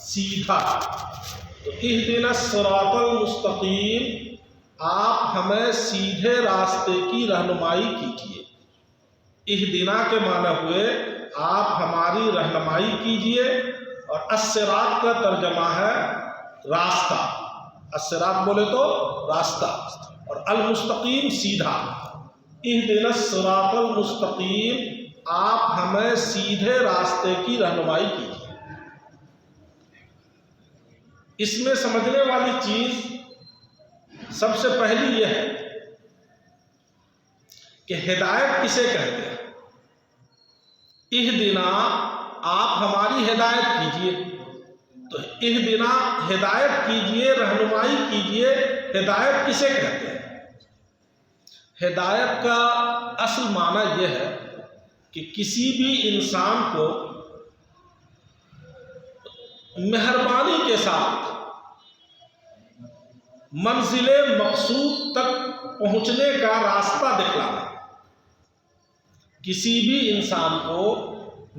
سیدھا. تو اہدنا الصراط المستقیم، آپ ہمیں سیدھے راستے کی رہنمائی کیجیے. اہدنا کے معنی ہوئے آپ ہماری رہنمائی کیجیے، اور الصراط کا ترجمہ ہے راستہ. الصراط بولے تو راستہ، اور المستقیم سیدھا. اہدنا الصراط المستقیم، آپ ہمیں سیدھے راستے کی رہنمائی کیجیے. اس میں سمجھنے والی چیز سب سے پہلی یہ ہے کہ ہدایت کسے کہتے ہیں. اہدنا، آپ ہماری ہدایت کیجیے. تو اہدنا ہدایت کیجیے، رہنمائی کیجیے، ہدایت کسے کہتے ہیں؟ ہدایت کا اصل معنی یہ ہے کہ کسی بھی انسان کو مہربانی کے ساتھ منزل مقصود تک پہنچنے کا راستہ دکھلانا. کسی بھی انسان کو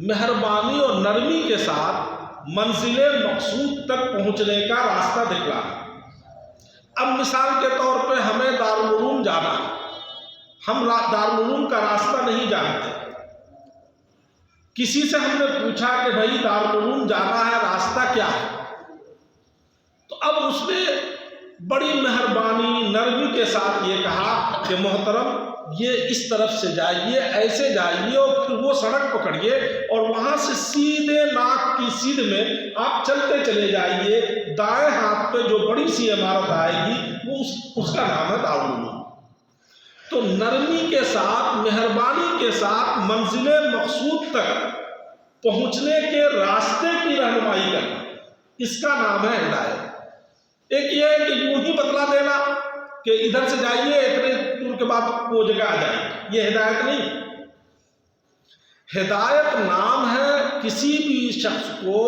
مہربانی اور نرمی کے ساتھ منزل مقصود تک پہنچنے کا راستہ دکھلانا. اب مثال کے طور پہ ہمیں دارالعلوم جانا ہے، ہم دارالعلوم کا راستہ نہیں جانتے. کسی سے ہم نے پوچھا کہ بھائی دارالعلوم جانا ہے، راستہ کیا ہے؟ تو اب اس نے بڑی مہربانی نرمی کے ساتھ یہ کہا کہ محترم یہ اس طرف سے جائیے، ایسے جائیے، اور پھر وہ سڑک پکڑیے، اور وہاں سے سیدھے ناک کی سیدھ میں آپ چلتے چلے جائیے. دائیں ہاتھ پہ جو بڑی سی عمارت آئے گی وہ اس کا نام ہے دارالعلوم. تو نرمی کے ساتھ، مہربانی کے ساتھ منزل مقصود تک پہنچنے کے راستے کی رہنمائی کرنا، اس کا نام ہے ہدایت. ایک یہ ہے کہ یوں ہی بتلا دینا کہ ادھر سے جائیے، اتنے دور کے بعد وہ جگہ آ جائے، یہ ہدایت نہیں. ہدایت نام ہے کسی بھی شخص کو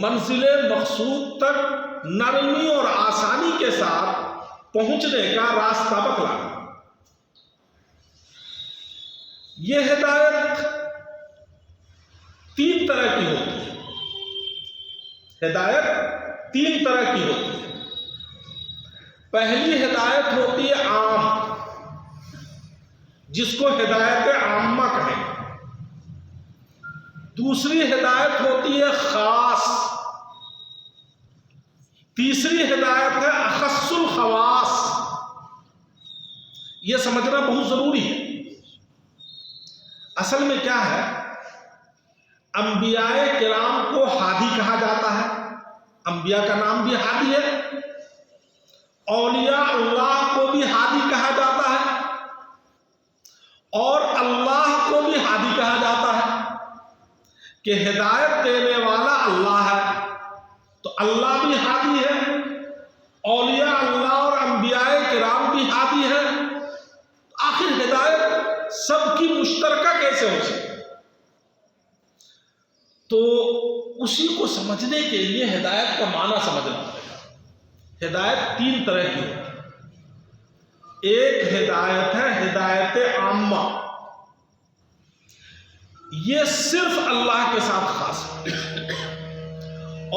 منزل مقصود تک نرمی اور آسانی کے ساتھ پہنچنے کا راستہ بتلانا. یہ ہدایت تین طرح کی ہوتی ہے. ہدایت تین طرح کی ہوتی ہے. پہلی ہدایت ہوتی ہے عام، جس کو ہدایت عامہ کہیں. دوسری ہدایت ہوتی ہے خاص. تیسری ہدایت ہے اخص الخواص. یہ سمجھنا بہت ضروری ہے. اصل میں کیا ہے، انبیاء کرام کو ہادی کہا جاتا ہے. انبیاء کا نام بھی ہادی ہے. اولیاء اللہ کو بھی ہادی کہا جاتا ہے، اور اللہ کو بھی ہادی کہا جاتا ہے کہ ہدایت دینے والا اللہ ہے. تو اللہ بھی ہادی ہے، اولیاء اللہ اور انبیاء کرام بھی ہادی ہیں. آخر ہدایت سب کی مشترکہ کیسے ہو سکتی؟ تو اسی کو سمجھنے کے لیے ہدایت کا معنی سمجھنا پڑے گا. ہدایت تین طرح کی ہوتی ہے. ایک ہدایت ہے ہدایت عامہ، یہ صرف اللہ کے ساتھ خاص ہے،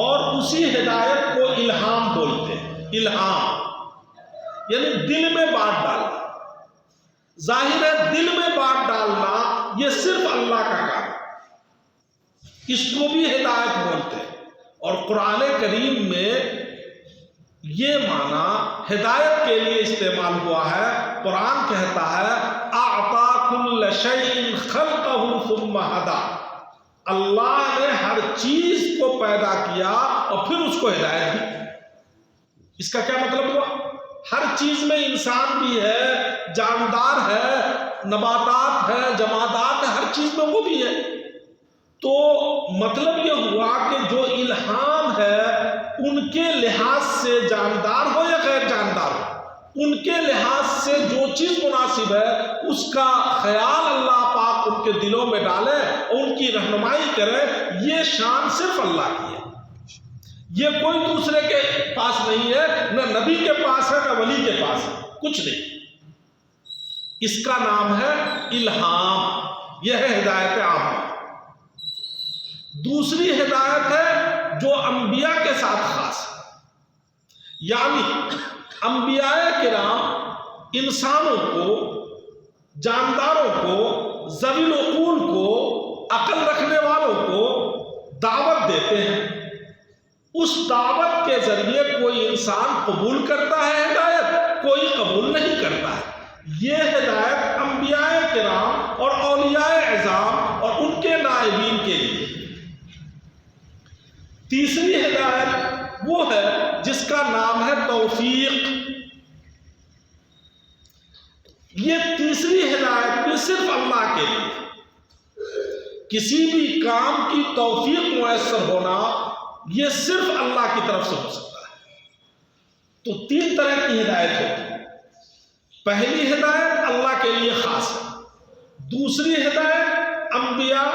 اور اسی ہدایت کو الہام بولتے ہیں. الہام یعنی دل میں بات ڈالنا. ظاہر ہے دل میں بات ڈالنا یہ صرف اللہ کا کام ہے، اس کو بھی ہدایت بولتے ہیں. اور قرآن کریم میں یہ معنی ہدایت کے لیے استعمال ہوا ہے. قرآن کہتا ہے اعطا کل شیء خلقہ ثم ہدی. اللہ نے ہر چیز کو پیدا کیا اور پھر اس کو ہدایت دی. اس کا کیا مطلب ہوا؟ ہر چیز میں انسان بھی ہے، جاندار ہے، نباتات ہے، جمادات ہے، ہر چیز میں وہ بھی ہے. تو مطلب یہ ہوا کہ جو الہام ہے ان کے لحاظ سے جاندار ہو یا غیر جاندار ہو، ان کے لحاظ سے جو چیز مناسب ہے اس کا خیال اللہ پاک ان کے دلوں میں ڈالے اور ان کی رہنمائی کرے. یہ شان صرف اللہ کی ہے، یہ کوئی دوسرے کے پاس نہیں ہے، نہ نبی کے پاس ہے نہ ولی کے پاس ہے، کچھ نہیں. اس کا نام ہے الہام. یہ ہے ہدایت عامہ. دوسری ہدایت ہے جو انبیاء کے ساتھ خاص ہے، یعنی انبیاء کرام انسانوں کو، جانداروں کو، ذوی العقول کو، عقل رکھنے والوں کو دعوت دیتے ہیں۔ اس دعوت کے ذریعے کوئی انسان قبول کرتا ہے ہدایت، کوئی قبول نہیں کرتا ہے۔ یہ ہدایت انبیاء کرام اور اولیاء اعظام اور ان کے نائبین کے لیے۔ تیسری ہدایت وہ ہے جس کا نام ہے توفیق۔ یہ تیسری ہدایت بھی صرف اللہ کے لیے۔ کسی بھی کام کی توفیق میسر ہونا یہ صرف اللہ کی طرف سے ہو سکتا ہے۔ تو تین طرح کی ہدایت ہوتی ہے۔ پہلی ہدایت اللہ کے لیے خاص ہے، دوسری ہدایت انبیاء،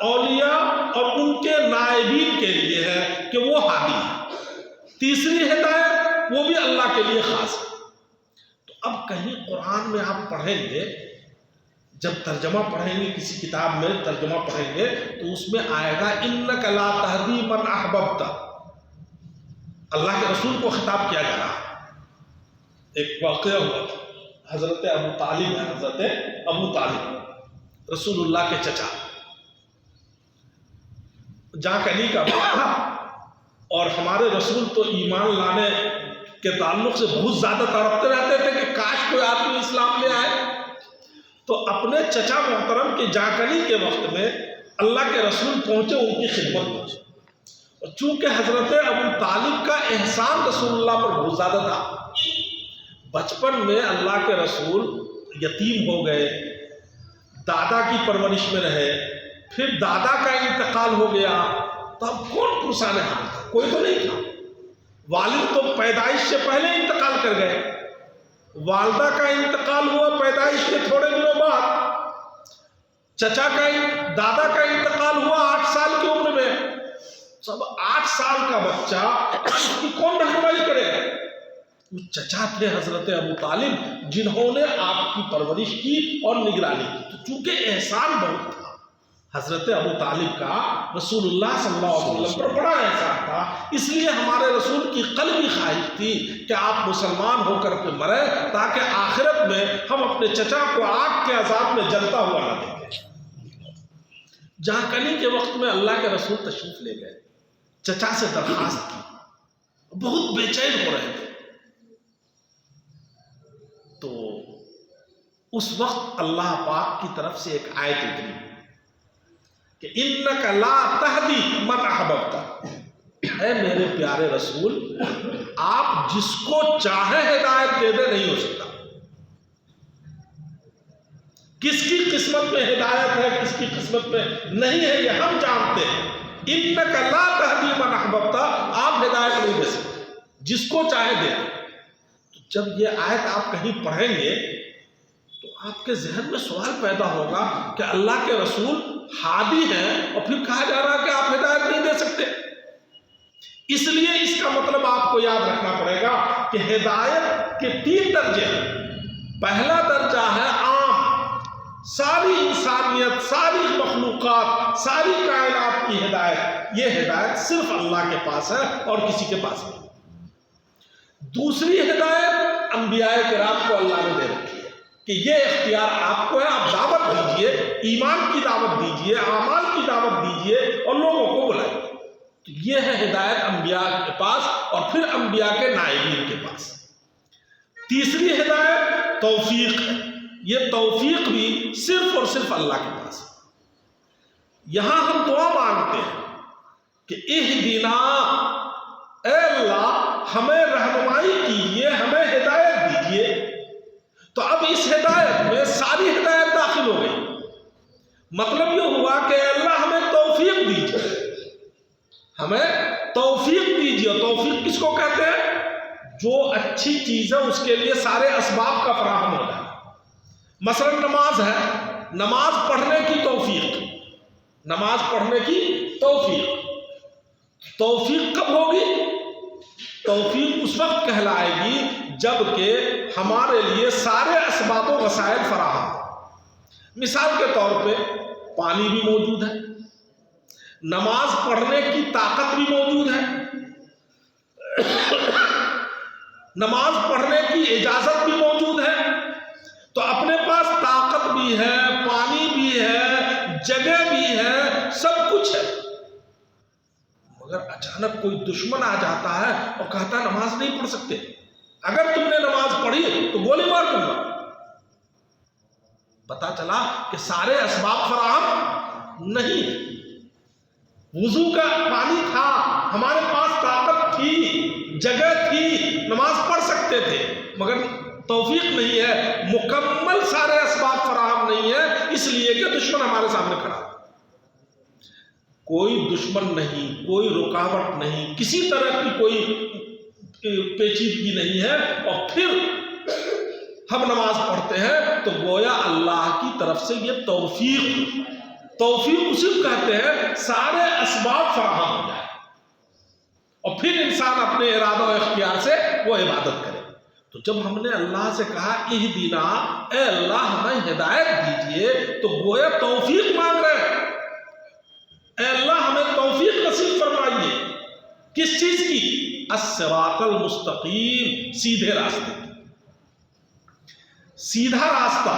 اولیاء اور ان کے نائبین کے لیے ہے کہ وہ ہادی ہے، تیسری ہدایت وہ بھی اللہ کے لیے خاص ہے۔ تو اب کہیں قرآن میں آپ پڑھیں گے، جب ترجمہ پڑھیں گے، کسی کتاب میں ترجمہ پڑھیں گے تو اس میں آئے گا انک لا تہدی من احببت، اللہ کے رسول کو خطاب کیا جا رہا ہے۔ ایک واقعہ ہوا تھا، حضرت ابو طالب ہے، حضرت ابو طالب رسول اللہ کے چچا، جہاں کنی کا تھا، اور ہمارے رسول تو ایمان لانے کے تعلق سے بہت زیادہ تڑپتے رہتے تھے کہ کاش کوئی آدمی اسلام لے آئے۔ تو اپنے چچا محترم کے جاکنی کے وقت میں اللہ کے رسول پہنچے، ان کی خدمت پہنچے، اور چونکہ حضرت ابو طالب کا احسان رسول اللہ پر بہت زیادہ تھا، بچپن میں اللہ کے رسول یتیم ہو گئے، دادا کی پرورش میں رہے، پھر دادا کا انتقال ہو گیا، تو اب کون پرسان حال تھا؟ کوئی تو نہیں تھا۔ والد تو پیدائش سے پہلے انتقال کر گئے، والدہ کا انتقال ہوا پیدائش کے تھوڑے دنوں بعد، چچا کا دادا کا انتقال ہوا 8 سال کی عمر میں۔ سب 8 سال کا بچہ اس کی کون رہنمائی کرے گا؟ وہ چچا تھے حضرت ابو طالب، جنہوں نے آپ کی پرورش کی اور نگرانی کی۔ تو چونکہ احسان بہت تھا حضرت ابو طالب کا، رسول اللہ صلی اللہ علیہ وسلم پر بڑا احسان تھا، اس لیے ہمارے رسول کی قلبی خواہش تھی کہ آپ مسلمان ہو کر کے مرے، تاکہ آخرت میں ہم اپنے چچا کو آگ کے عذاب میں جلتا ہوا نہ دیکھیں۔ جہاں کنی کے وقت میں اللہ کے رسول تشریف لے گئے، چچا سے درخواست کی، بہت بے چین ہو رہے تھے۔ تو اس وقت اللہ پاک کی طرف سے ایک آیت اتری کہ انک لا تہدی من احببت، اے میرے پیارے رسول، آپ جس کو چاہے ہدایت دے دے نہیں ہو سکتا۔ کس کی قسمت میں ہدایت ہے، کس کی قسمت میں نہیں ہے، یہ ہم جانتے ہیں۔ انک لا تہدی من احببت، آپ ہدایت نہیں دے سکتے، جس کو چاہے دے دے۔ تو جب یہ آیت آپ کہیں پڑھیں گے تو آپ کے ذہن میں سوال پیدا ہوگا کہ اللہ کے رسول ہادی ہیں اور پھر کہا جا رہا ہے کہ آپ ہدایت نہیں دے سکتے۔ اس لیے اس کا مطلب آپ کو یاد رکھنا پڑے گا کہ ہدایت کے 3 درجے ہیں۔ پہلا درجہ ہے عام، ساری انسانیت، ساری مخلوقات، ساری کائنات کی ہدایت۔ یہ ہدایت صرف اللہ کے پاس ہے اور کسی کے پاس نہیں۔ دوسری ہدایت انبیاء کرام کو اللہ نے دے رکھی ہے کہ یہ اختیار آپ کو ہے، آپ دعوت دیجئے، ایمان کی دعوت دیجئے، اعمال کی دعوت دیجئے اور لوگوں کو بلائیے۔ تو یہ ہے ہدایت انبیاء کے پاس اور پھر انبیاء کے نائبین کے پاس۔ تیسری ہدایت توفیق ہے، یہ توفیق بھی صرف اور صرف اللہ کے پاس ہے۔ یہاں ہم دعا مانگتے ہیں کہ اہدنا، اے اللہ ہمیں رہنمائی کیجیے، ہمیں ہدایت دیجیے۔ تو اب اس ہدایت میں ساری ہدایت داخل ہو گئی۔ مطلب یہ ہوا کہ اے اللہ ہمیں توفیق دیجیے، ہمیں توفیق دیجیے۔ توفیق کس کو کہتے ہیں؟ جو اچھی چیز ہے اس کے لیے سارے اسباب کا فراہم ہو جائے۔ مثلا نماز ہے، نماز پڑھنے کی توفیق، نماز پڑھنے کی توفیق۔ توفیق کب ہوگی؟ توفیق اس وقت کہلائے گی جب کہ ہمارے لیے سارے اسباب و وسائل فراہم۔ مثال کے طور پہ پانی بھی موجود ہے، نماز پڑھنے کی طاقت بھی موجود ہے، نماز پڑھنے کی اجازت بھی موجود ہے، تو اپنے پاس طاقت بھی ہے، پانی بھی ہے، جگہ بھی ہے، سب کچھ ہے، مگر اچانک کوئی دشمن آ جاتا ہے اور کہتا ہے نماز نہیں پڑھ سکتے، اگر تم نے نماز پڑھی تو گولی مار دوں گا۔ پتا چلا کہ سارے اسباب فراہم نہیں، وضو کا پانی تھا، ہمارے پاس طاقت تھی، جگہ تھی، نماز پڑھ سکتے تھے، مگر توفیق نہیں ہے، مکمل سارے اسباب فراہم نہیں ہے، اس لیے کہ دشمن ہمارے سامنے کھڑا ہے۔ کوئی دشمن نہیں، کوئی رکاوٹ نہیں، کسی طرح کی کوئی پیچیدگی نہیں ہے، اور پھر ہم نماز پڑھتے ہیں تو گویا اللہ کی طرف سے یہ توفیق اسی کو کہتے ہیں سارے اسباب فراہم ہو جائے، اور پھر انسان اپنے ارادہ و اختیار سے وہ عبادت کرے۔ تو جب ہم نے اللہ سے کہا اہدنا، اے اللہ ہمیں ہدایت دیجئے، تو گویا توفیق مانگ رہے ہیں، اے اللہ ہمیں توفیق نصیب فرمائیے، کس چیز کی؟ الصراط المستقیم، سیدھے راستے کی۔ سیدھا راستہ،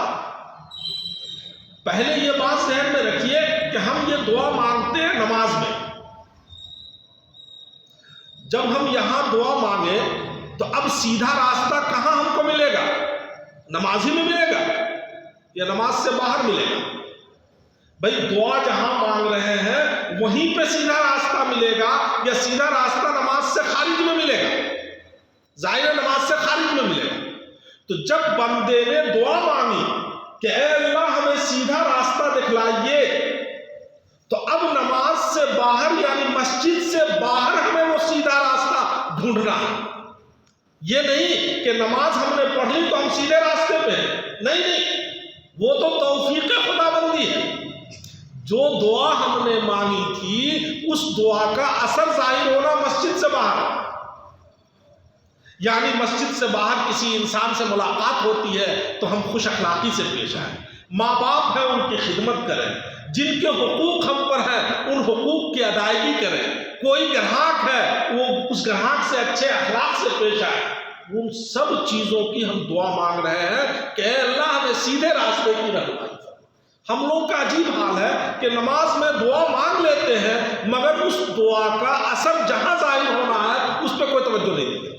پہلے یہ بات ذہن میں رکھیے کہ ہم یہ دعا مانگتے ہیں نماز میں، جب ہم یہاں دعا مانگے تو اب سیدھا راستہ کہاں ہم کو ملے گا؟ نماز ہی میں ملے گا یا نماز سے باہر ملے گا؟ بھئی دعا جہاں مانگ رہے ہیں وہیں پہ سیدھا راستہ ملے گا یا سیدھا راستہ نماز سے خارج میں ملے گا؟ ظاہر نماز سے خارج میں ملے گا۔ تو جب بندے نے دعا مانگی کہ اے اللہ ہمیں سیدھا راستہ دکھلائیے، تو اب نماز سے باہر یعنی مسجد سے باہر ہمیں وہ سیدھا راستہ ڈھونڈنا ہے۔ یہ نہیں کہ نماز ہم نے پڑھ لی تو ہم سیدھے راستے پہ ہیں، نہیں، وہ تو توفیق خدا بندی ہے۔ جو دعا ہم نے مانگی تھی اس دعا کا اثر ظاہر ہونا مسجد سے باہر، یعنی مسجد سے باہر کسی انسان سے ملاقات ہوتی ہے تو ہم خوش اخلاقی سے پیش آئیں، ماں باپ ہیں ان کی خدمت کریں، جن کے حقوق ہم پر ہیں ان حقوق کی ادائیگی کریں، کوئی گراہک ہے وہ اس گراہک سے اچھے اخلاق سے پیش آئے۔ ان سب چیزوں کی ہم دعا مانگ رہے ہیں کہ اے اللہ ہمیں سیدھے راستے کی رہنمائی۔ ہم لوگ کا عجیب حال ہے کہ نماز میں دعا مانگ لیتے ہیں مگر اس دعا کا اثر جہاں ظاہر ہونا ہے اس پہ کوئی توجہ نہیں دیتے۔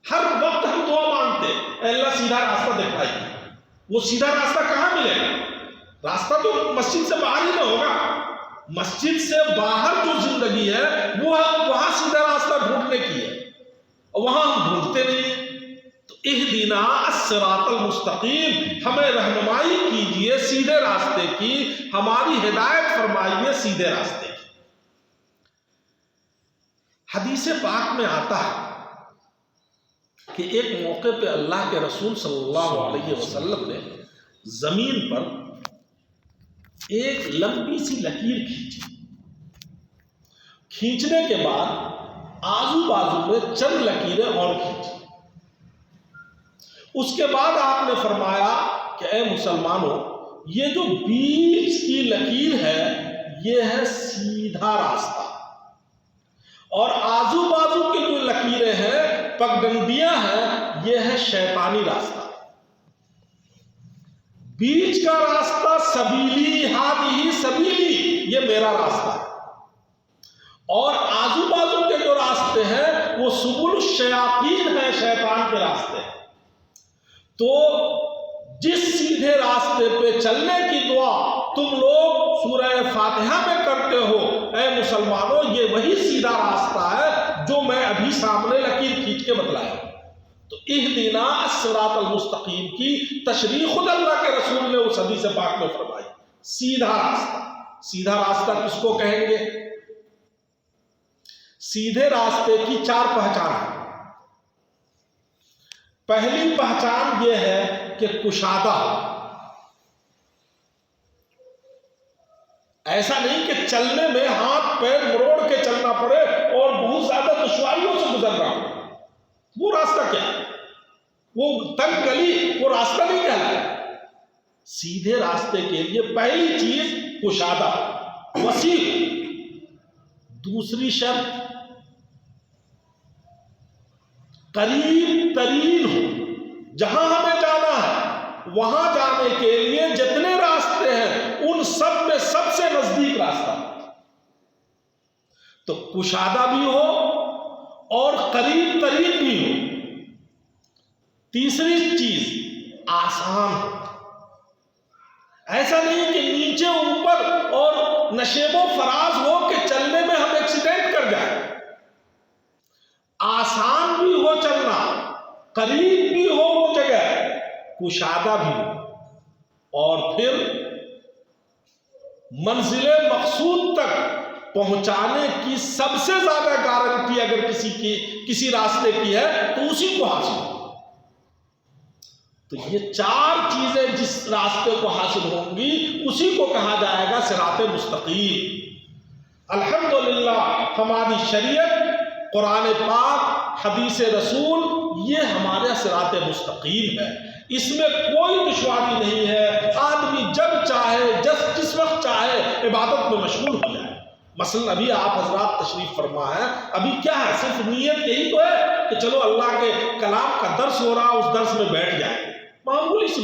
ہر وقت ہم دعا مانگتے اے اللہ سیدھا راستہ دکھائیے، وہ سیدھا راستہ کہاں ملے گا؟ راستہ تو مسجد سے باہر ہی نہ ہوگا، مسجد سے باہر جو زندگی ہے وہ وہاں سیدھا راستہ ڈھونڈنے کی ہے، اور وہاں ہم ڈھونڈتے نہیں ہیں۔ تو اہدنا الصراط المستقیم، ہمیں رہنمائی کیجئے سیدھے راستے کی، ہماری ہدایت فرمائیے سیدھے راستے کی۔ حدیث پاک میں آتا ہے کہ ایک موقع پہ اللہ کے رسول صلی اللہ علیہ وسلم نے زمین پر ایک لمبی سی لکیر کھینچی، کھینچنے کے بعد آزو بازو میں چند لکیریں اور کھینچی، اس کے بعد آپ نے فرمایا کہ اے مسلمانوں یہ جو بیچ کی لکیر ہے یہ ہے سیدھا راستہ، اور آزو بازو کی جو لکیریں ہیں پگڈنڈیاں ہیں یہ ہے شیطانی راستہ۔ بیچ کا راستہ سبیلی، ہادی سبیلی، یہ میرا راستہ ہے، اور آزو بازو کے جو راستے ہیں وہ سبل الشیاطین ہیں، شیطان کے راستے ہیں۔ تو جس سیدھے راستے پہ چلنے کی دعا تم لوگ سورہ فاتحہ میں کرتے ہو، اے مسلمانوں یہ وہی سیدھا راستہ ہے جو میں ابھی سامنے لکیر کھینچ کے بتلایا۔ تو اہدنا الصراط المستقیم کی تشریح خود اللہ کے رسول نے اس حدیث پاک میں فرمائی، سیدھا راستہ۔ سیدھا راستہ کس کو کہیں گے؟ سیدھے راستے کی 4 پہچان ہیں۔ پہلی پہچان یہ ہے کہ کشادہ، ایسا نہیں کہ چلنے میں ہاتھ پیر مروڑ کے چلنا پڑے اور بہت زیادہ دشواریوں سے گزرنا پڑے، وہ راستہ کیا ہے؟ وہ تنگ گلی وہ راستہ نہیں کہلایا۔ سیدھے راستے کے لیے پہلی چیز کشادہ، وسیع ہو۔ دوسری شرط قریب ترین ہو، جہاں ہمیں جانا ہے وہاں جانے کے لیے جتنے راستے ہیں ان سب میں سب سے نزدیک راستہ، تو کشادہ بھی ہو اور قریب ترین بھی ہو۔ تیسری چیز آسان ہو، ایسا نہیں کہ نیچے اوپر اور نشیب و فراز ہو کہ چلنے میں ہم ایکسیڈنٹ کر جائیں۔ آسان بھی ہو چلنا، قریب بھی ہو وہ جگہ، کشادہ بھی ہو، اور پھر منزل مقصود تک پہنچانے کی سب سے زیادہ گارنٹی اگر کسی راستے کی ہے تو اسی کو حاصل ہو۔ تو یہ چار چیزیں جس راستے کو حاصل ہوں گی اسی کو کہا جائے گا صراط مستقیم۔ الحمدللہ ہماری شریعت، قرآن پاک، حدیث رسول، یہ ہمارا صراط مستقیم ہے، اس میں کوئی دشواری نہیں ہے۔ آدمی جب چاہے جس وقت چاہے عبادت میں مشغول ہو جائے۔ مثلا ابھی آپ حضرات تشریف فرما ہے، ابھی کیا ہے، صرف نیت یہی تو ہے کہ چلو اللہ کے کلام کا درس ہو رہا، اس درس میں بیٹھ جائے، معمولی سے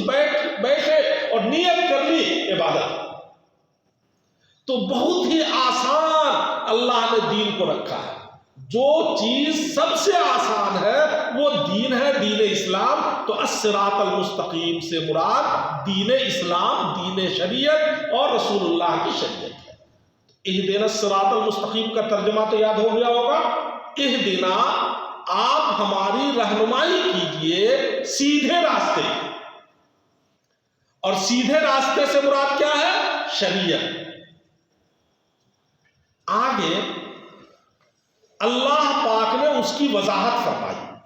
بیٹھے اور نیت کر لی عبادت۔ تو بہت ہی آسان اللہ نے دین کو رکھا ہے۔ جو چیز سب سے آسان ہے وہ دین ہے، دین اسلام۔ تو الصراط المستقیم سے مراد دین اسلام، دین شریعت اور رسول اللہ کی شریعت ہے۔ اہدنا الصراط المستقیم کا ترجمہ تو یاد ہو گیا ہوگا۔ اہدنا، آپ ہماری رہنمائی کیجئے سیدھے راستے کی، اور سیدھے راستے سے مراد کیا ہے؟ شریعت۔ آگے اللہ پاک نے اس کی وضاحت فرمائی۔